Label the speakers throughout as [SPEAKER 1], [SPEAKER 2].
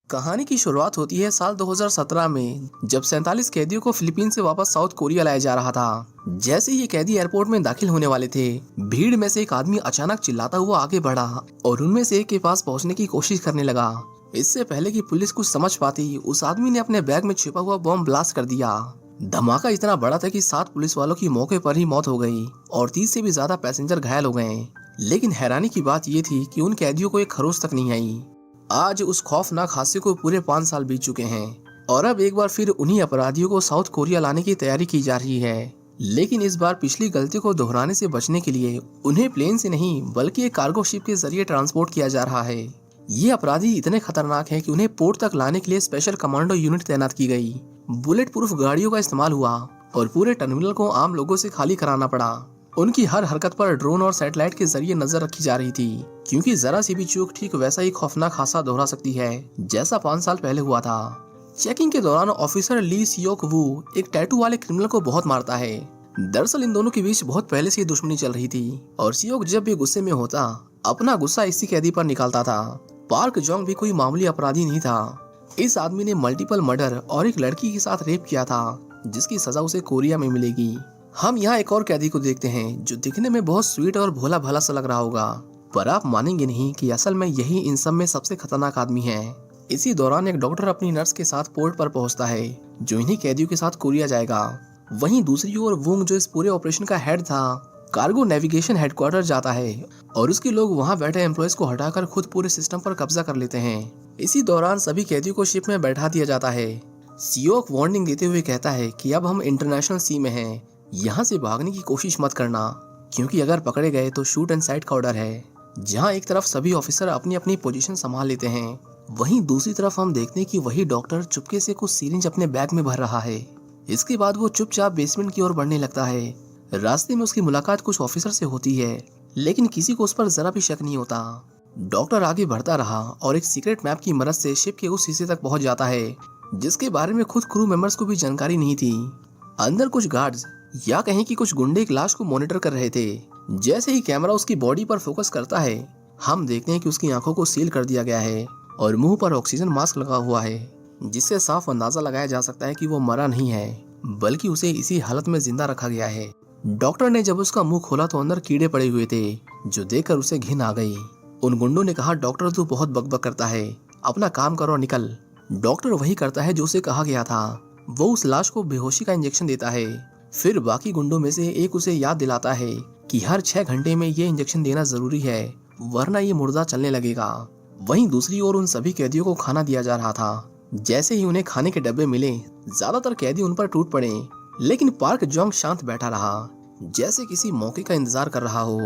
[SPEAKER 1] कहानी की शुरुआत होती है साल 2017 में, जब 47 कैदियों को फिलीपींस से वापस साउथ कोरिया लाया जा रहा था। जैसे ही ये कैदी एयरपोर्ट में दाखिल होने वाले थे, भीड़ में से एक आदमी अचानक चिल्लाता हुआ आगे बढ़ा और उनमें से एक के पास पहुंचने की कोशिश करने लगा। इससे पहले कि पुलिस कुछ समझ पाती, उस आदमी ने अपने बैग में छिपा हुआ बम ब्लास्ट कर दिया। धमाका इतना बड़ा था कि 7 पुलिस वालों की मौके पर ही मौत हो गई और 30 से भी ज्यादा पैसेंजर घायल हो गए। लेकिन हैरानी की बात यह थी कि उन कैदियों को एक खरोच तक नहीं आई। आज उस खौफनाक हादसे को पूरे 5 साल बीत चुके हैं और अब एक बार फिर उन्हीं अपराधियों को साउथ कोरिया लाने की तैयारी की जा रही है। लेकिन इस बार पिछली गलती को दोहराने से बचने के लिए उन्हें प्लेन से नहीं बल्कि एक कार्गो शिप के जरिए ट्रांसपोर्ट किया जा रहा है। ये अपराधी इतने खतरनाक हैं कि उन्हें पोर्ट तक लाने के लिए स्पेशल कमांडो यूनिट तैनात की गई। बुलेट प्रूफ गाड़ियों का इस्तेमाल हुआ और पूरे टर्मिनल को आम लोगों से खाली कराना पड़ा। उनकी हर हरकत पर ड्रोन और सैटेलाइट के जरिए नजर रखी जा रही थी, क्योंकि जरा सी भी चूक ठीक वैसा ही खौफनाक हादसा दोहरा सकती है जैसा 5 साल पहले हुआ था। चेकिंग के दौरान ऑफिसर ली सियोक वू एक टैटू वाले क्रिमिनल को बहुत मारता है। दरअसल इन दोनों के बीच बहुत पहले से दुश्मनी चल रही थी और सियोक जब भी गुस्से में होता, अपना गुस्सा इसी कैदी पर निकालता था। पार्क जोंग भी कोई मामूली अपराधी नहीं था। इस आदमी ने मल्टीपल मर्डर और एक लड़की के साथ रेप किया था, जिसकी सजा उसे कोरिया में मिलेगी। हम यहाँ एक और कैदी को देखते हैं जो दिखने में बहुत स्वीट और भोला भाला सा लग रहा होगा, पर आप मानेंगे नहीं कि असल में यही इन सब में सबसे खतरनाक आदमी है। इसी दौरान एक डॉक्टर अपनी नर्स के साथ पोर्ट पर पहुंचता है, जो इन्हीं कैदियों के साथ कोरिया जाएगा। वहीं दूसरी ओर वुंग, जो इस पूरे ऑपरेशन का हेड था, कार्गो नेविगेशन हेडक्वार्टर जाता है और उसके लोग वहां बैठे एम्प्लॉयज को हटाकर खुद पूरे सिस्टम पर कब्जा कर लेते हैं। इसी दौरान सभी कैदियों को शिप में बैठा दिया जाता है। सियोक वार्निंग देते हुए कहता है कि अब हम इंटरनेशनल सी में हैं, यहाँ से भागने की कोशिश मत करना, क्योंकि अगर पकड़े गए तो शूट एंड साइट का ऑर्डर है। जहाँ एक तरफ सभी ऑफिसर अपनी अपनी पोजीशन संभाल लेते हैं, वहीं दूसरी तरफ हम देखते हैं कि वही डॉक्टर चुपके से कुछ सिरिंज अपने बैग में भर रहा है। इसके बाद वो चुपचाप बेसमेंट की ओर बढ़ने लगता है। रास्ते में उसकी मुलाकात कुछ ऑफिसर से होती है, लेकिन किसी को उस पर जरा भी शक नहीं होता। डॉक्टर आगे बढ़ता रहा और एक सीक्रेट मैप की मदद से शिप के उस हिस्से तक पहुंच जाता है, जिसके बारे में खुद क्रू मेंबर्स को भी जानकारी नहीं थी। अंदर कुछ गार्ड्स या कहें कि कुछ गुंडे एक लाश को मॉनिटर कर रहे थे। जैसे ही कैमरा उसकी बॉडी पर फोकस करता है, हम देखते हैं कि उसकी आंखों को सील कर दिया गया है और मुंह पर ऑक्सीजन मास्क लगा हुआ है, जिससे साफ अंदाजा लगाया जा सकता है कि वो मरा नहीं है, बल्कि उसे इसी हालत में जिंदा रखा गया है। डॉक्टर ने जब उसका मुंह खोला तो अंदर कीड़े पड़े हुए थे, जो देखकर उसे घिन आ गई। उन गुंडों ने कहा, डॉक्टर तू बहुत बकबक करता है, अपना काम करो और निकल। डॉक्टर वही करता है जो उसे कहा गया था। वो उस लाश को बेहोशी का इंजेक्शन देता है। फिर बाकी गुंडों में से एक उसे याद दिलाता है कि हर 6 घंटे में ये इंजेक्शन देना जरूरी है, वरना ये मुर्दा चलने लगेगा। वहीं दूसरी ओर उन सभी कैदियों को खाना दिया जा रहा था। जैसे ही उन्हें खाने के डब्बे मिले, ज्यादातर कैदी उन पर टूट पड़े, लेकिन पार्क जोंग शांत बैठा रहा, जैसे किसी मौके का इंतजार कर रहा हो।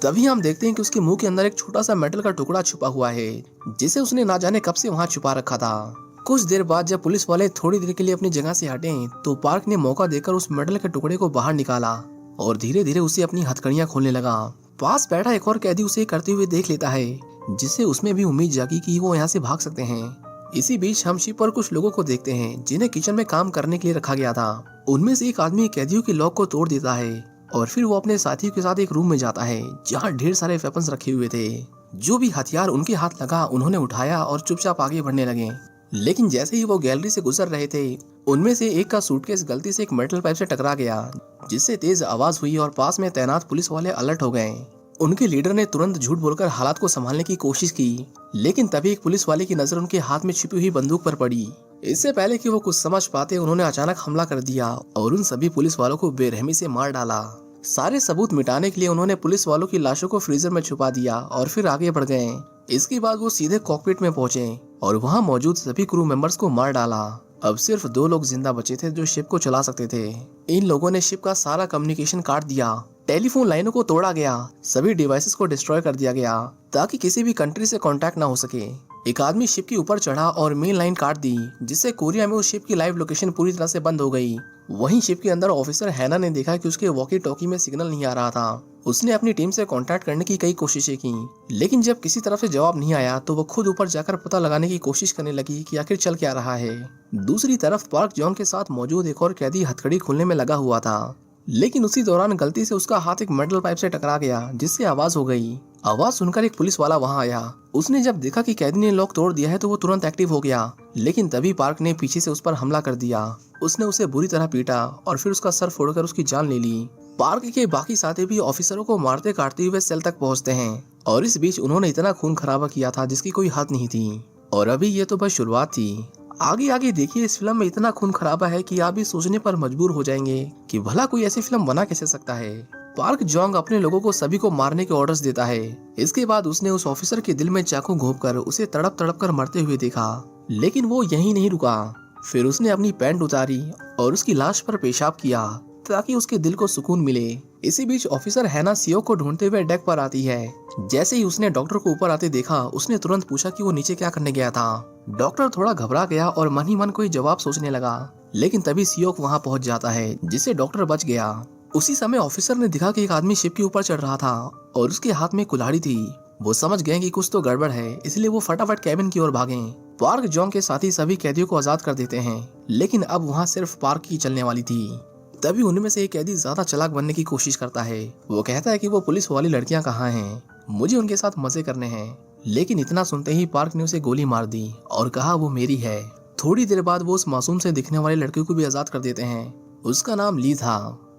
[SPEAKER 1] तभी हम देखते हैं कि उसके मुंह के अंदर एक छोटा सा मेटल का टुकड़ा छुपा हुआ है, जिसे उसने ना जाने कब से वहाँ छुपा रखा था। कुछ देर बाद जब पुलिस वाले थोड़ी देर के लिए अपनी जगह से हटे, तो पार्क ने मौका देकर उस मेटल के टुकड़े को बाहर निकाला और धीरे धीरे उसे अपनी हथकड़ियां खोलने लगा। पास बैठा एक और कैदी उसे करते हुए देख लेता है, जिससे उसमें भी उम्मीद जागी कि वो यहाँ से भाग सकते हैं। इसी बीच हम शिप पर कुछ लोगों को देखते हैं, जिन्हें किचन में काम करने के लिए रखा गया था। उनमें से एक आदमी कैदियों के लॉक को तोड़ देता है और फिर वो अपने साथियों के साथ एक रूम में जाता है, जहाँ ढेर सारे वेपन्स रखे हुए थे। जो भी हथियार उनके हाथ लगा, उन्होंने उठाया और चुपचाप आगे बढ़ने लगे। लेकिन जैसे ही वो गैलरी से गुजर रहे थे, उनमें से एक का सूटकेस गलती से एक मेटल पाइप से टकरा गया, जिससे तेज आवाज हुई और पास में तैनात पुलिस वाले अलर्ट हो गए। उनके लीडर ने तुरंत झूठ बोलकर हालात को संभालने की कोशिश की, लेकिन तभी एक पुलिस वाले की नजर उनके हाथ में छिपी हुई बंदूक पर पड़ी। इससे पहले कि वो कुछ समझ पाते, उन्होंने अचानक हमला कर दिया और उन सभी पुलिस वालों को बेरहमी से मार डाला। सारे सबूत मिटाने के लिए उन्होंने पुलिस वालों की लाशों को फ्रीजर में छुपा दिया और फिर आगे बढ़ गए। इसके बाद वो सीधे कॉकपिट में पहुंचे और वहां मौजूद सभी क्रू मेंबर्स को मार डाला। अब सिर्फ 2 लोग जिंदा बचे थे जो शिप को चला सकते थे। इन लोगों ने शिप का सारा कम्युनिकेशन काट दिया, टेलीफोन लाइनों को तोड़ा गया, सभी डिवाइसेस को डिस्ट्रॉय कर दिया गया ताकि किसी भी कंट्री से कांटेक्ट ना हो सके। एक आदमी शिप के ऊपर चढ़ा और मेन लाइन काट दी, जिससे कोरिया में उस शिप की लाइव लोकेशन पूरी तरह से बंद हो गई। वहीं शिप के अंदर ऑफिसर हैना ने देखा कि उसके वॉकी टॉकी में सिग्नल नहीं आ रहा था। उसने अपनी टीम से कांटेक्ट करने की कई कोशिशें की, लेकिन जब किसी तरफ से जवाब नहीं आया तो वो खुद ऊपर जाकर पता लगाने की कोशिश करने लगी कि आखिर चल क्या रहा है। दूसरी तरफ पार्क जोंग के साथ मौजूद एक और कैदी हथकड़ी खोलने में लगा हुआ था, लेकिन उसी दौरान गलती से उसका हाथ एक मेटल पाइप से टकरा गया, जिससे आवाज हो गई आवाज सुनकर एक पुलिस वाला वहां आया। उसने जब देखा कि कैदी ने लॉक तोड़ दिया है तो वो तुरंत एक्टिव हो गया, लेकिन तभी पार्क ने पीछे से उस पर हमला कर दिया। उसने उसे बुरी तरह पीटा और फिर उसका सर फोड़कर उसकी जान ले ली। पार्क के बाकी साथी भी ऑफिसरों को मारते काटते हुए सेल तक पहुंचते हैं और इस बीच उन्होंने इतना खून खराबा किया था जिसकी कोई हद नहीं थी। और अभी ये तो बस शुरुआत थी। आगे आगे देखिए, इस फिल्म में इतना खून खराबा है कि आप भी सोचने पर मजबूर हो जाएंगे कि भला कोई ऐसी फिल्म बना कैसे सकता है। पार्क जोंग अपने लोगों को सभी को मारने के ऑर्डर्स देता है। इसके बाद उसने उस ऑफिसर के दिल में चाकू घोंपकर उसे तड़प तड़प कर मरते हुए देखा, लेकिन वो यहीं नहीं रुका। फिर उसने अपनी पैंट उतारी और उसकी लाश पर पेशाब किया ताकि उसके दिल को सुकून मिले। इसी बीच ऑफिसर हैना सियो को ढूंढते हुए डेक पर आती है। जैसे ही उसने डॉक्टर को ऊपर आते देखा, उसने तुरंत पूछा कि वो नीचे क्या करने गया था। डॉक्टर थोड़ा घबरा गया और मन ही मन कोई जवाब सोचने लगा, लेकिन तभी सियोक वहां पहुंच जाता है, जिससे डॉक्टर बच गया। उसी समय ऑफिसर ने देखा कि एक आदमी शिप के ऊपर चढ़ रहा था और उसके हाथ में कुल्हाड़ी थी। वो समझ गए कि कुछ तो गड़बड़ है, इसलिए वो फटाफट कैबिन की ओर भागे। पार्क जोंग के साथी सभी कैदियों को आजाद कर देते हैं, लेकिन अब वहाँ सिर्फ पार्क ही चलने वाली थी। तभी उनमें से एक कैदी ज्यादा चालाक बनने की कोशिश करता है। वो कहता है कि वो पुलिस वाली लड़कियां कहाँ हैं, मुझे उनके साथ मजे करने हैं। लेकिन इतना सुनते ही पार्क ने उसे गोली मार दी और कहा वो मेरी है। थोड़ी देर बाद वो उस मासूम से दिखने वाले लड़के को भी आजाद कर देते हैं। उसका नाम ली था।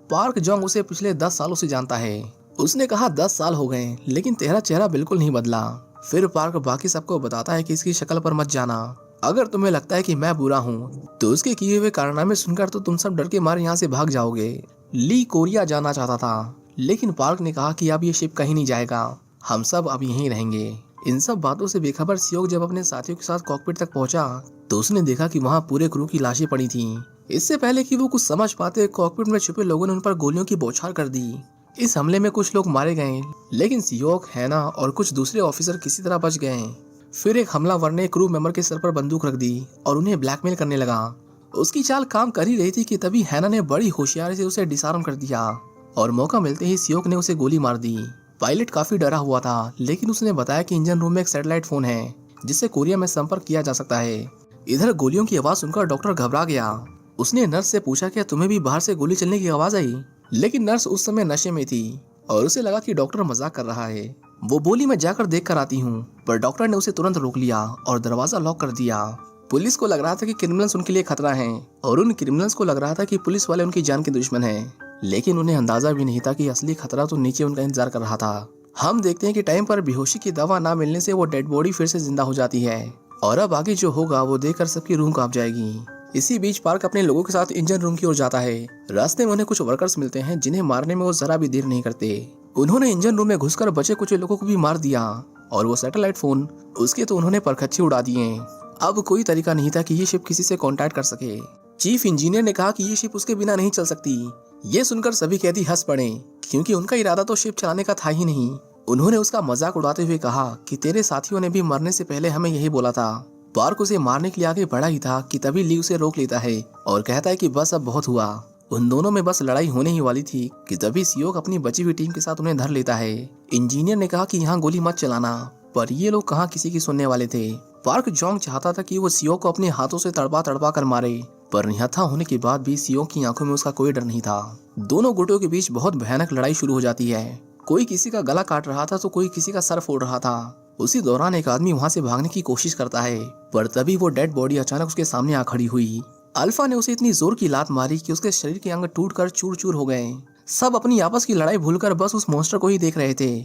[SPEAKER 1] पार्क जोंग उसे पिछले 10 सालों से जानता है। उसने कहा 10 साल हो गए, लेकिन तेरा चेहरा बिल्कुल नहीं बदला। फिर पार्क बाकी सबको बताता है कि इसकी शक्ल पर मत जाना। अगर तुम्हें लगता है कि मैं बुरा हूँ तो उसके किए हुए कारनामे सुनकर तो तुम सब डर के मारे यहाँ से भाग जाओगे। ली कोरिया जाना चाहता था, लेकिन पार्क ने कहा कि अब ये शिप कहीं नहीं जाएगा, हम सब अब यहीं रहेंगे। इन सब बातों से बेखबर सियोक जब अपने साथियों के साथ कॉकपिट तक पहुंचा तो उसने देखा कि वहाँ पूरे क्रू की लाशें पड़ी थीं। इससे पहले कि वो कुछ समझ पाते, कॉकपिट में छुपे लोगों ने उन पर गोलियों की बौछार कर दी। इस हमले में कुछ लोग मारे गए, लेकिन सियोक, हैना और कुछ दूसरे ऑफिसर किसी तरह बच गए। फिर एक हमलावर ने क्रू मेंबर के सर पर बंदूक रख दी और उन्हें ब्लैकमेल करने लगा। उसकी चाल काम कर ही रही थी कि तभी हैना ने बड़ी होशियारी से उसे डिसआर्म कर दिया और मौका मिलते ही सियोक ने उसे गोली मार दी। पायलट काफी डरा हुआ था, लेकिन उसने बताया कि इंजन रूम में एक सैटेलाइट फोन है जिससे कोरिया में संपर्क किया जा सकता है। इधर गोलियों की आवाज सुनकर डॉक्टर घबरा गया। उसने नर्स से पूछा क्या तुम्हें भी बाहर से गोली चलने की आवाज आई, लेकिन नर्स उस समय नशे में थी और उसे लगा कि डॉक्टर मजाक कर रहा है। वो बोली मैं जाकर देख कर आती हूँ, पर डॉक्टर ने उसे तुरंत रोक लिया और दरवाजा लॉक कर दिया। पुलिस को लग रहा था कि क्रिमिनल्स उनके लिए खतरा हैं और उन क्रिमिनल्स को लग रहा था कि पुलिस वाले उनकी जान के दुश्मन हैं, लेकिन उन्हें अंदाजा भी नहीं था कि असली खतरा तो नीचे उनका इंतजार कर रहा था। हम देखते हैं कि टाइम पर बेहोशी की दवा ना मिलने से वो डेड बॉडी फिर से जिंदा हो जाती है और अब आगे जो होगा वो देखकर सबकी रूह कांप जाएगी। इसी बीच पार्क अपने लोगों के साथ इंजन रूम की ओर जाता है। रास्ते में उन्हें कुछ वर्कर्स मिलते हैं जिन्हें मारने में वो जरा भी देर नहीं करते। उन्होंने इंजन रूम में घुसकर बचे कुछ लोगों को भी मार दिया और वो सैटेलाइट फोन, उसके तो उन्होंने परखच्चे उड़ा दिए। अब कोई तरीका नहीं था कि ये शिप किसी से कांटेक्ट कर सके। चीफ इंजीनियर ने कहा कि ये शिप उसके बिना नहीं चल सकती। ये सुनकर सभी कैदी हंस पड़े, क्योंकि उनका इरादा तो शिप चलाने का था ही नहीं। उन्होंने उसका मजाक उड़ाते हुए कहा कि तेरे साथियों ने भी मरने से पहले हमें यही बोला था। पार्क उसे मारने के लिए आगे बढ़ा ही था कि तभी ली उसे रोक लेता है और कहता है कि बस अब बहुत हुआ। उन दोनों में बस लड़ाई होने ही वाली थी कि तभी सियोक अपनी बची हुई टीम के साथ उन्हें धर लेता है। इंजीनियर ने कहा कि यहाँ गोली मत चलाना, पर ये लोग कहाँ किसी की सुनने वाले थे। पार्क जोंग चाहता था कि वो सियोक को अपने हाथों से तड़पा तड़पा कर मारे, पर निहत्था होने के बाद भी सियोक की आंखों में उसका कोई डर नहीं था। दोनों गुटों के बीच बहुत भयानक लड़ाई शुरू हो जाती है। कोई किसी का गला काट रहा था तो कोई किसी का सर फोड़ रहा था। उसी दौरान एक आदमी वहाँ से भागने की कोशिश करता है, पर तभी वो डेड बॉडी अचानक उसके सामने आ खड़ी हुई। अल्फा ने उसे इतनी जोर की लात मारी कि उसके शरीर के अंग टूटकर चूर चूर हो गए। सब अपनी आपस की लड़ाई भूलकर बस उस मॉन्स्टर को ही देख रहे थे।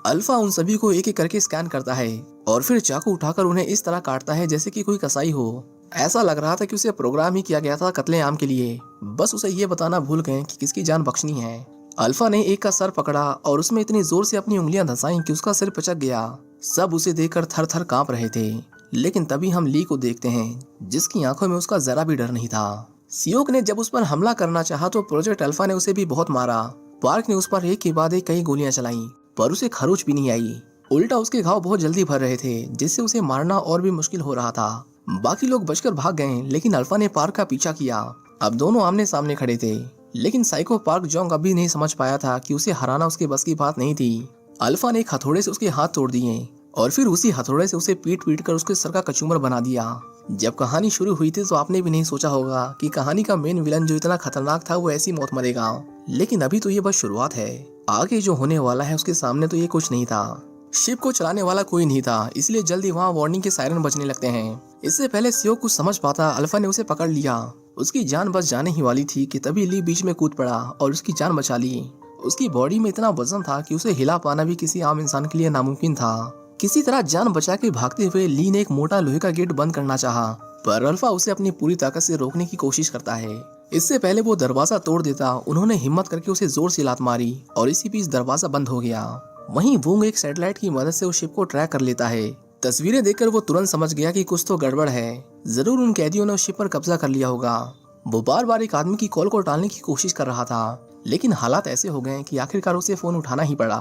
[SPEAKER 1] अल्फा उन सभी को एक एक करके स्कैन करता है और फिर चाकू उठाकर उन्हें इस तरह काटता है जैसे कि कोई कसाई हो। ऐसा लग रहा था कि उसे प्रोग्राम ही किया गया था कत्लेआम के लिए, बस उसे ये बताना भूल गए कि किसकी जान बख्शनी है। अल्फा ने एक का सर पकड़ा और उसमें इतनी जोर से अपनी उंगलियां धंसाई कि उसका सिर पिचक गया। सब उसे देखकर थर थर कांप रहे थे, लेकिन तभी हम ली को देखते हैं, जिसकी आंखों में उसका जरा भी डर नहीं था। सियोक ने जब उस पर हमला करना चाहा तो प्रोजेक्ट अल्फा ने उसे भी बहुत मारा। पार्क ने उस पर एक के बाद एक कई गोलियां चलाई, पर उसे खरोच भी नहीं आई। उल्टा उसके घाव बहुत जल्दी भर रहे थे, जिससे उसे मारना और भी मुश्किल हो रहा था। बाकी लोग बचकर भाग गए, लेकिन अल्फा ने पार्क का पीछा किया। अब दोनों आमने सामने खड़े थे, लेकिन साइको पार्क जोंग अभी नहीं समझ पाया था कि उसे हराना उसके बस की बात नहीं थी। अल्फा ने एक हथौड़े से उसके हाथ तोड़ दिए और फिर उसी हथौड़े से उसे पीट पीट कर उसके सर का कचूमर बना दिया। जब कहानी शुरू हुई थी तो आपने भी नहीं सोचा होगा कि कहानी का मेन विलन जो इतना खतरनाक था वो ऐसी मौत मरेगा, लेकिन अभी तो ये बस शुरुआत है। आगे जो होने वाला है उसके सामने तो ये कुछ नहीं था। शिप को चलाने वाला कोई नहीं था, इसलिए जल्दी वहाँ वार्निंग के सायरन बजने लगते हैं। इससे पहले सियो कुछ समझ पाता, अल्फा ने उसे पकड़ लिया। उसकी जान बच जाने ही वाली थी कि तभी ली बीच में कूद पड़ा और उसकी जान बचा ली। उसकी बॉडी में इतना वजन था कि उसे हिला पाना भी किसी आम इंसान के लिए नामुमकिन था। किसी तरह जान बचा के भागते हुए ली ने एक मोटा लोहे का गेट बंद करना चाहा, पर अल्फा उसे अपनी पूरी ताकत से रोकने की कोशिश करता है। इससे पहले वो दरवाजा तोड़ देता, उन्होंने हिम्मत करके उसे जोर से लात मारी और इसी बीच दरवाजा बंद हो गया। वहीं वोंग एक सैटेलाइट की मदद से उस शिप को ट्रैक कर लेता है। तस्वीरें देखकर वो तुरंत समझ गया कि कुछ तो गड़बड़ है। जरूर उन कैदियों ने उस शिप पर कब्जा कर लिया होगा। वो बार बार एक आदमी की कॉल को टालने की कोशिश कर रहा था, लेकिन हालात ऐसे हो गए कि आखिरकार उसे फोन उठाना ही पड़ा।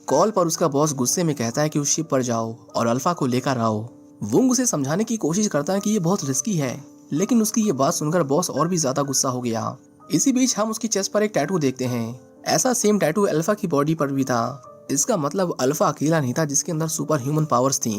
[SPEAKER 1] कॉल पर उसका बॉस गुस्से में कहता है कि उस शिप पर जाओ और अल्फा को लेकर आओ। वोंग उसे समझाने की कोशिश करता है कि ये बहुत रिस्की है, लेकिन उसकी ये बात सुनकर बॉस और भी ज्यादा गुस्सा हो गया। इसी बीच हम उसकी चेस्ट पर एक टैटू देखते हैं। ऐसा सेम टैटू अल्फा की बॉडी पर भी था। इसका मतलब अल्फा अकेला नहीं था जिसके अंदर सुपर ह्यूमन पावर्स थी।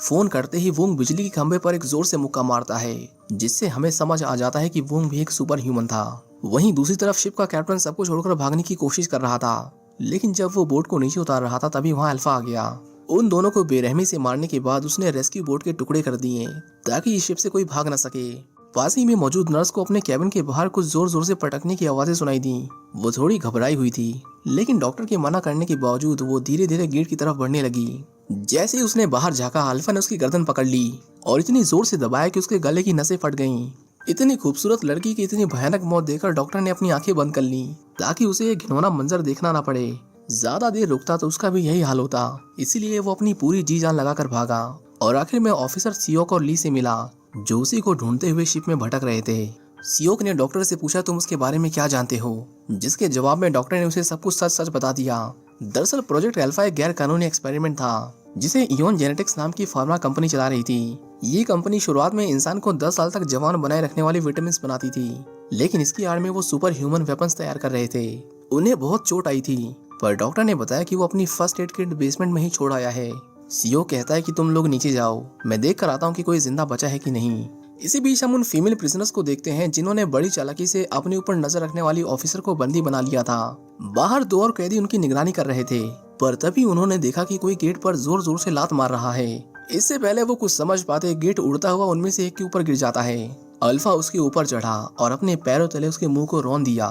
[SPEAKER 1] फोन करते ही वोंग बिजली के खंभे पर एक जोर से मुक्का मारता है, जिससे हमें समझ आ जाता है कि वोंग भी एक सुपर ह्यूमन था। वहीं दूसरी तरफ शिप का कैप्टन सबको छोड़कर भागने की कोशिश कर रहा था, लेकिन जब वो बोट को नीचे उतार रहा था तभी वहाँ अल्फा आ गया। उन दोनों को बेरहमी से मारने के बाद उसने रेस्क्यू बोट के टुकड़े कर दिए ताकि इस शिप से कोई भाग न सके। पास ही में मौजूद नर्स को अपने कैबिन के बाहर कुछ जोर जोर से पटकने की आवाजें सुनाई दी। वो थोड़ी घबराई हुई थी, लेकिन डॉक्टर के मना करने के बावजूद वो धीरे धीरे गेट की तरफ बढ़ने लगी। जैसे ही उसने बाहर झांका, अल्फा ने उसकी गर्दन पकड़ ली और इतनी जोर से दबाया कि उसके गले की नसें फट गईं। इतनी खूबसूरत लड़की की इतनी भयानक मौत देखकर डॉक्टर ने अपनी आंखें बंद कर ली ताकि उसे ये घिनौना मंजर देखना ना पड़े। ज्यादा देर रुकता तो उसका भी यही हाल होता, इसीलिए वो अपनी पूरी जी जान लगाकर भागा और आखिर में ऑफिसर सियोक और ली से मिला, जो उसी को ढूंढते हुए शिप में भटक रहे थे। सियोक ने डॉक्टर से पूछा, तुम उसके बारे में क्या जानते हो? जिसके जवाब में डॉक्टर ने उसे सब कुछ सच सच बता दिया। दरअसल प्रोजेक्ट अल्फा एक गैर कानूनी एक्सपेरिमेंट था जिसे इयोन जेनेटिक्स नाम की फार्मा कंपनी चला रही थी। ये कंपनी शुरुआत में इंसान को 10 साल तक जवान बनाए रखने वाली विटामिन बनाती थी, लेकिन इसकी आड़ में वो सुपर ह्यूमन वेपन्स तैयार कर रहे थे। उन्हें बहुत चोट आई थी, पर डॉक्टर ने बताया कि वो अपनी फर्स्ट एड किट बेसमेंट में ही छोड़ आया है। सीओ कहता है कि तुम लोग नीचे जाओ, मैं देख कर आता हूँ कि कोई जिंदा बचा है कि नहीं। इसी बीच हम उन फीमेल प्रिजनर्स को देखते हैं जिन्होंने बड़ी चालाकी से अपने ऊपर नजर रखने वाली ऑफिसर को बंदी बना लिया था। बाहर 2 और कैदी उनकी निगरानी कर रहे थे, पर तभी उन्होंने देखा कि कोई गेट पर जोर जोर से लात मार रहा है। इससे पहले वो कुछ समझ पाते, गेट उड़ता हुआ उनमें से एक के ऊपर गिर जाता है। अल्फा उसके ऊपर चढ़ा और अपने पैरों तले उसके मुंह को रौंद दिया।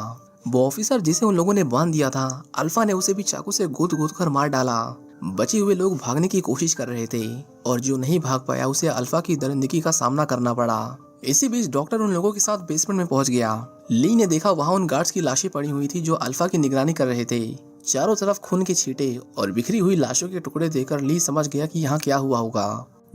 [SPEAKER 1] वो ऑफिसर जिसे उन लोगों ने बांध दिया था, अल्फा ने उसे भी चाकू से गोद गोद कर मार डाला। बचे हुए लोग भागने की कोशिश कर रहे थे और जो नहीं भाग पाया उसे अल्फा की दरिंदगी का सामना करना पड़ा। इसी बीच डॉक्टर उन लोगों के साथ बेसमेंट में पहुंच गया। ली ने देखा वहां उन गार्ड्स की लाशें पड़ी हुई थी जो अल्फा की निगरानी कर रहे थे। चारों तरफ खून के छींटे और बिखरी हुई लाशों के टुकड़े देखकर ली समझ गया कि यहाँ क्या हुआ होगा।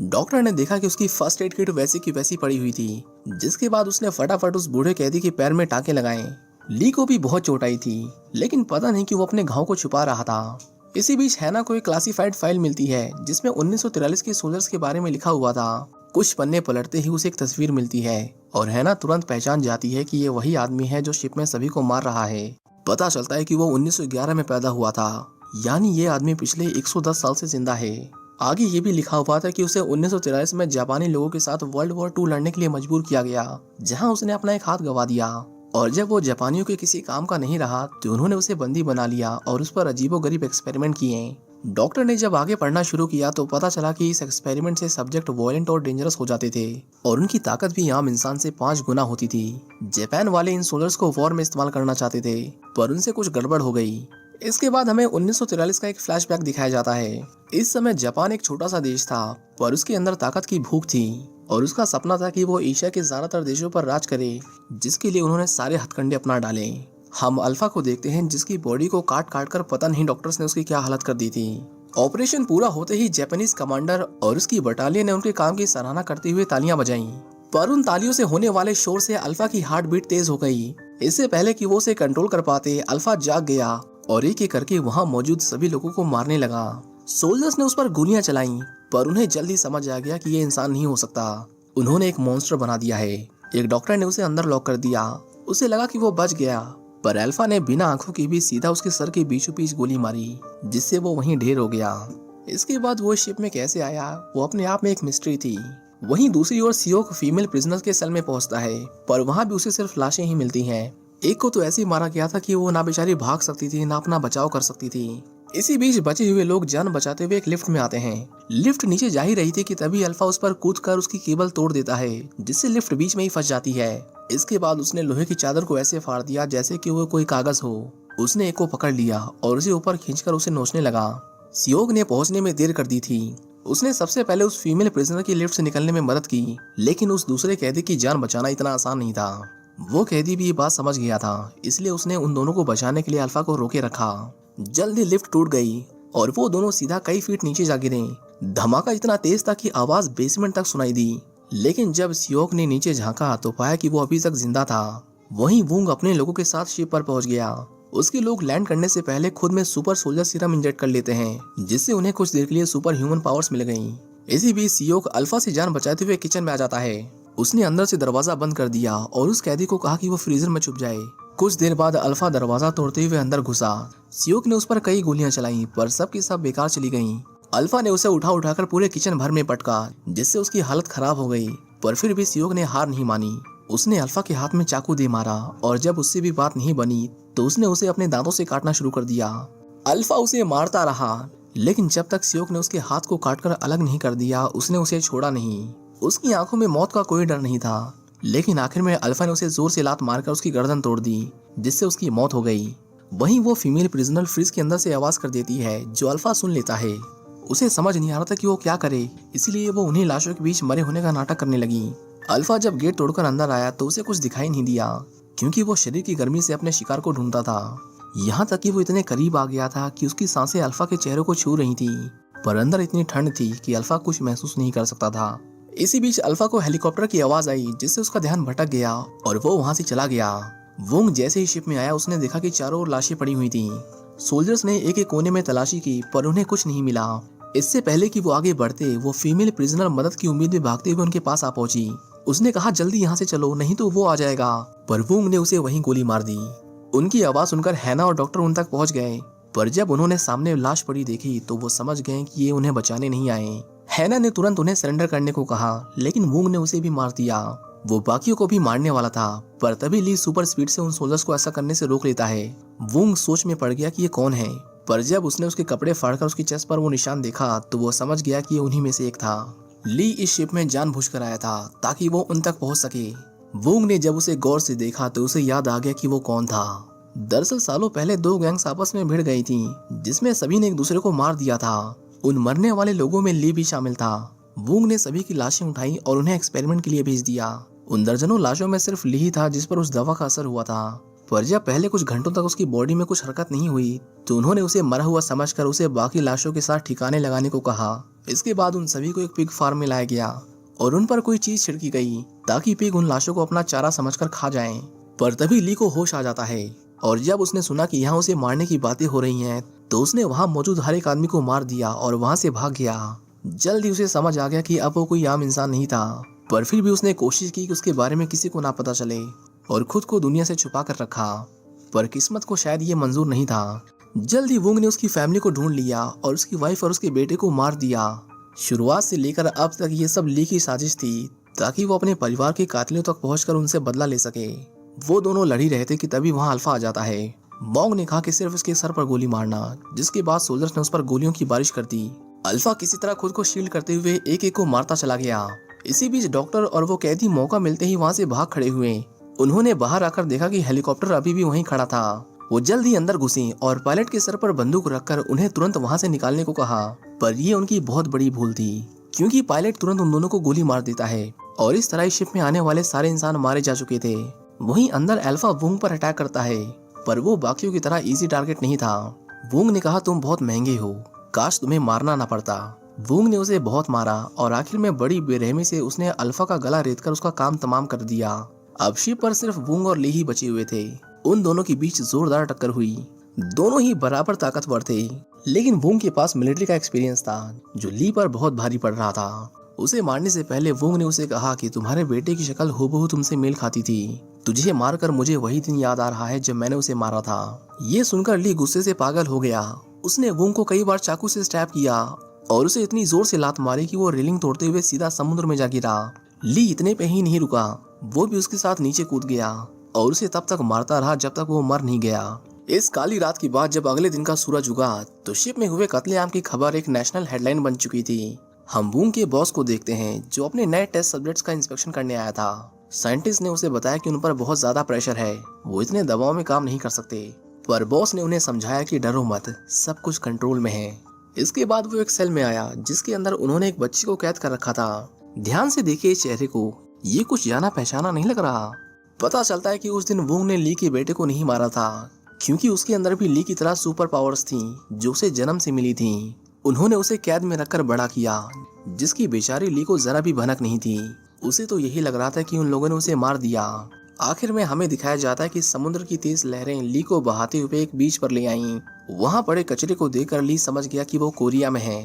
[SPEAKER 1] डॉक्टर ने देखा कि उसकी फर्स्ट एड किट वैसी की वैसी पड़ी हुई थी, जिसके बाद उसने फटाफट उस बूढ़े कैदी के पैर में टांके लगाए। ली को भी बहुत चोट आई थी, लेकिन पता नहीं कि वो अपने घाव को छुपा रहा था। इसी बीच हैना को एक क्लासिफाइड फाइल मिलती है जिसमें 1943 के सोल्जर्स के बारे में लिखा हुआ था। कुछ पन्ने पलटते ही उसे एक तस्वीर मिलती है और हैना तुरंत पहचान जाती है कि ये वही आदमी है जो शिप में सभी को मार रहा है। पता चलता है कि वो 1911 में पैदा हुआ था, यानी ये आदमी पिछले 110 साल से जिंदा है। आगे ये भी लिखा हुआ था कि उसे 1943 में जापानी लोगों के साथ वर्ल्ड वॉर 2 लड़ने के लिए मजबूर किया गया, जहां उसने अपना एक हाथ गंवा दिया। और जब वो जापानियों के किसी काम का नहीं रहा तो उन्होंने उसे बंदी बना लिया और उस पर अजीबोगरीब एक्सपेरिमेंट किए। डॉक्टर ने जब आगे पढ़ना शुरू किया तो पता चला कि इस एक्सपेरिमेंट से सब्जेक्ट वायलेंट और डेंजरस हो जाते थे और उनकी ताकत भी आम इंसान से 5 गुना होती थी। जापान वाले इन सोल्जर्स को वॉर में इस्तेमाल करना चाहते थे, पर उनसे कुछ गड़बड़ हो गई। इसके बाद हमें 1943 का एक फ्लैशबैक दिखाया जाता है। इस समय जापान एक छोटा सा देश था, पर उसके अंदर ताकत की भूख थी और उसका सपना था कि वो एशिया के ज्यादातर देशों पर राज करे, जिसके लिए उन्होंने सारे हथकंडे अपना डाले। हम अल्फा को देखते हैं जिसकी बॉडी को काट काट कर पता नहीं डॉक्टर्स ने उसकी क्या हालत कर दी थी। ऑपरेशन पूरा होते ही जापानीज कमांडर और उसकी बटालियन ने उनके काम की सराहना करते हुए तालियां बजाईं, पर उन तालियों से होने वाले शोर से अल्फा की हार्ट बीट तेज हो गई। इससे पहले कि वो उसे कंट्रोल कर पाते, अल्फा जाग गया और एक एक करके वहां मौजूद सभी लोगों को मारने लगा। सोल्जर्स ने उस पर गोलियां चलाईं, पर उन्हें जल्दी समझ आ गया कि ये इंसान नहीं हो सकता। उन्होंने एक मॉन्स्टर बना दिया है। एक डॉक्टर ने उसे अंदर लॉक कर दिया। उसे लगा कि वो बच गया, पर अल्फा ने बिना आंखों के भी सीधा उसके सर के बीचों बीच गोली मारी, जिससे वो वहीं ढेर हो गया। इसके बाद वो शिप में कैसे आया, वो अपने आप में एक मिस्ट्री थी। वहीं दूसरी ओर सियोक फीमेल प्रिजनर के सेल में पहुंचता है, पर वहां भी उसे सिर्फ लाशें ही मिलती हैं। एक को तो ऐसे ही मारा गया था कि वो ना बेचारी भाग सकती थी ना अपना बचाव कर सकती थी। इसी बीच बचे हुए लोग जान बचाते हुए एक लिफ्ट में आते हैं। लिफ्ट नीचे जा ही रही थी कि तभी अल्फा उस पर कूदकर उसकी केबल तोड़ देता है, जिससे लिफ्ट बीच में ही फंस जाती है। इसके बाद उसने लोहे की चादर को ऐसे फाड़ दिया जैसे कि वो कोई कागज हो। उसने एक को पकड़ लिया और उसे ऊपर खींचकर उसे नोचने लगा। सियोग ने पहुंचने में देर कर दी थी। उसने सबसे पहले उस फीमेल प्रिजनर की लिफ्ट से निकलने में मदद की, लेकिन उस दूसरे कैदी की जान बचाना इतना आसान नहीं था। वो कैदी भी ये बात समझ गया था, इसलिए उसने उन दोनों को बचाने के लिए अल्फा को रोके रखा। जल्दी लिफ्ट टूट गई और वो दोनों सीधा कई फीट नीचे जा गिरे। धमाका इतना तेज था कि आवाज बेसमेंट तक सुनाई दी। लेकिन जब सियोक ने नीचे झांका तो पाया कि वो अभी तक जिंदा था। वहीं वुंग अपने लोगों के साथ शिप पर पहुंच गया। उसके लोग लैंड करने से पहले खुद में सुपर सोल्जर सीरम इंजेक्ट कर लेते हैं, जिससे उन्हें कुछ देर के लिए सुपर ह्यूमन पावर्स मिल गई। इसी बीच सियोक अल्फा से जान बचाते हुए किचन में आ जाता है। उसने अंदर से दरवाजा बंद कर दिया और उस कैदी को कहा कि वो फ्रीजर में छुप जाए। कुछ देर बाद अल्फा दरवाजा तोड़ते हुए अंदर घुसा। सियोक ने उस पर कई गोलियां चलाई, पर सब की सब बेकार चली गईं। अल्फा ने उसे उठाकर पूरे किचन भर में पटका, जिससे उसकी हालत खराब हो गई। पर फिर भी सियोक ने हार नहीं मानी। उसने अल्फा के हाथ में चाकू दे मारा और जब उससे भी बात नहीं बनी तो उसने उसे अपने दांतों से काटना शुरू कर दिया। अल्फा उसे मारता रहा, लेकिन जब तक सियोक ने उसके हाथ को काटकर अलग नहीं कर दिया, उसने उसे छोड़ा नहीं। उसकी आंखों में मौत का कोई डर नहीं था, लेकिन आखिर में अल्फा ने उसे जोर से लात मारकर उसकी गर्दन तोड़ दी, जिससे उसकी मौत हो गई। वहीं वो फीमेल प्रिजनर फ्रिज के अंदर से आवाज कर देती है, जो अल्फा सुन लेता है। उसे समझ नहीं आ रहा था कि वो क्या करे, इसलिए वो उन्हीं लाशों के बीच मरे होने का नाटक करने लगी। अल्फा जब गेट तोड़कर अंदर आया तो उसे कुछ दिखाई नहीं दिया, क्योंकि वो शरीर की गर्मी से अपने शिकार को ढूंढता था। यहाँ तक कि वो इतने करीब आ गया था कि उसकी सांसें अल्फा के चेहरे को छू रही थी, पर अंदर इतनी ठंड थी कि अल्फा कुछ महसूस नहीं कर सकता था। इसी बीच अल्फा को हेलीकॉप्टर की आवाज आई, जिससे उसका ध्यान भटक गया और वो वहाँ से चला गया। वुंग जैसे ही शिप में आया, उसने देखा कि चारों ओर लाशें पड़ी हुई थी। सोल्जर्स ने एक एक कोने में तलाशी की, पर उन्हें कुछ नहीं मिला। इससे पहले कि वो आगे बढ़ते, वो फीमेल प्रिजनर मदद की उम्मीद में भागते हुए उनके पास आ पहुंची। उसने कहा, जल्दी यहाँ से चलो, नहीं तो वो आ जाएगा। पर वुंग ने उसे वहीं गोली मार दी। उनकी आवाज सुनकर हैना और डॉक्टर उन तक पहुंच गए, पर जब उन्होंने सामने लाश पड़ी देखी तो वो समझ गए कि ये उन्हें बचाने नहीं आए। हैना ने तुरंत उन्हें सरेंडर करने को कहा, लेकिन वुंग ने उसे भी मार दिया। वो बाकियों को भी मारने वाला था, पर तभी ली सुपर स्पीड से उन सोल्जर्स को ऐसा करने से रोक लेता है। वुंग सोच में पड़ गया कि ये कौन है, पर जब उसने उसके कपड़े फाड़कर उसकी चेस्ट पर वो निशान देखा तो वो समझ गया कि ये उन्हीं में से एक था। ली इस शिप में जानबूझकर आया था ताकि वो उन तक पहुंच सके। वुंग ने जब उसे गौर से देखा तो उसे याद आ गया कि वो कौन था। दरअसल सालों पहले दो गैंग्स आपस में भिड़ गई थी, जिसमें सभी ने एक दूसरे को मार दिया था। उन मरने वाले लोगों में ली भी शामिल था। वुंग ने सभी की लाशें उठाई और उन्हें एक्सपेरिमेंट के लिए भेज दिया। उन दर्जनों लाशों में सिर्फ ली ही था जिस पर उस दवा का असर हुआ था। पर जब पहले कुछ घंटों तक उसकी बॉडी में कुछ हरकत नहीं हुई तो उन्होंने उसे मरा हुआ समझकर उसे बाकी लाशों के साथ ठिकाने लगाने को कहा। इसके बाद उन सभी को एक पिग फार्म में लाया गया और उन पर कोई चीज छिड़की गई ताकि पिग उन लाशों को अपना चारा समझकर खा जाएं। पर तभी ली को होश आ जाता है और जब उसने सुना कि यहाँ उसे मारने की बातें हो रही हैं तो उसने वहाँ मौजूद हर एक आदमी को मार दिया और वहाँ से भाग गया। जल्दी उसे समझ आ गया कि अब वो कोई आम इंसान नहीं था, पर फिर भी उसने कोशिश की कि उसके बारे में किसी को ना पता चले और खुद को दुनिया से छुपा कर रखा। पर किस्मत को शायद ये मंजूर नहीं था। जल्दी वुंग ने उसकी फैमिली को ढूंढ लिया और उसकी वाइफ और उसके बेटे को मार दिया। शुरुआत से लेकर अब तक ये सब ली की साजिश थी ताकि वो अपने परिवार के कातिलों तक पहुंचकर उनसे बदला ले सके। वो दोनों लड़ ही रहे थे कि तभी वहाँ अल्फा आ जाता है। मॉन्ग ने कहा कि सिर्फ उसके सर पर गोली मारना, जिसके बाद सोल्जर्स ने उस पर गोलियों की बारिश कर दी। अल्फा किसी तरह खुद को शील्ड करते हुए एक एक को मारता चला गया। इसी बीच डॉक्टर और वो कैदी मौका मिलते ही वहाँ से भाग खड़े हुए। उन्होंने बाहर आकर देखा कि हेलीकॉप्टर अभी भी वहीं खड़ा था। वो जल्द ही अंदर घुसे और पायलट के सर पर बंदूक रखकर उन्हें तुरंत वहाँ से निकालने को कहा। पर ये उनकी बहुत बड़ी भूल थी, क्योंकि पायलट तुरंत उन दोनों को गोली मार देता है और इस तरह इस शिप में आने वाले सारे इंसान मारे जा चुके थे। वहीं अंदर अल्फा वुंग पर अटैक करता है, पर वो बाकियों की तरह इजी टारगेट नहीं था। वुंग ने कहा, तुम बहुत महंगे हो, काश तुम्हें मारना ना पड़ता। वुंग ने उसे बहुत मारा और आखिर में बड़ी बेरहमी से उसने अल्फा का गला रेतकर उसका काम तमाम कर दिया। अब शिप पर सिर्फ वुंग और ली ही बचे हुए थे। उन दोनों के बीच जोरदार टक्कर हुई। दोनों ही बराबर ताकतवर थे, लेकिन वुंग के पास मिलिट्री का एक्सपीरियंस था जो ली पर बहुत भारी पड़ रहा था। उसे मारने से पहले वुंग ने उसे कहा कि तुम्हारे बेटे की शक्ल हूबहू तुमसे मेल खाती थी। तुझे मारकर मुझे वही दिन याद आ रहा है जब मैंने उसे मारा था। ये सुनकर ली गुस्से से पागल हो गया। उसने वुंग को कई बार चाकू से स्टैब किया और उसे इतनी जोर से लात मारी कि वो रेलिंग तोड़ते हुए सीधा समुद्र में जा गिरा। ली इतने पे ही नहीं रुका, वो भी उसके साथ नीचे कूद गया और उसे तब तक मारता रहा जब तक वो मर नहीं गया। इस काली रात के बाद जब अगले दिन का सूरज उगा तो शिप में हुए कत्लेआम की खबर एक नेशनल हेडलाइन बन चुकी थी। हम बूंग के बॉस को देखते हैं जो अपने नए टेस्ट सब्जेक्ट्स का इंस्पेक्शन करने आया था। साइंटिस्ट ने उसे बताया कि उन पर बहुत ज्यादा प्रेशर है, वो इतने दबाव में काम नहीं कर सकते। पर बॉस ने उन्हें समझाया कि डरो मत, सब कुछ कंट्रोल में है। इसके बाद वो एक सेल में आया जिसके अंदर उन्होंने एक बच्ची को कैद कर रखा था। ध्यान से देखिए इस चेहरे को, ये कुछ जाना पहचाना नहीं लग रहा। पता चलता है कि उस दिन वुंग ने ली के बेटे को नहीं मारा था, क्योंकि उसके अंदर भी ली की तरह सुपर पावर्स थी जो उसे जन्म से मिली थी। उन्होंने उसे कैद में रखकर बड़ा किया, जिसकी बेचारी ली को जरा भी भनक नहीं थी। उसे तो यही लग रहा था कि उन लोगों ने उसे मार दिया। आखिर में हमें दिखाया जाता है कि समुद्र की तेज लहरें ली को बहाते हुए एक बीच पर ले आईं। वहां पड़े कचरे को देखकर ली समझ गया कि वो कोरिया में है।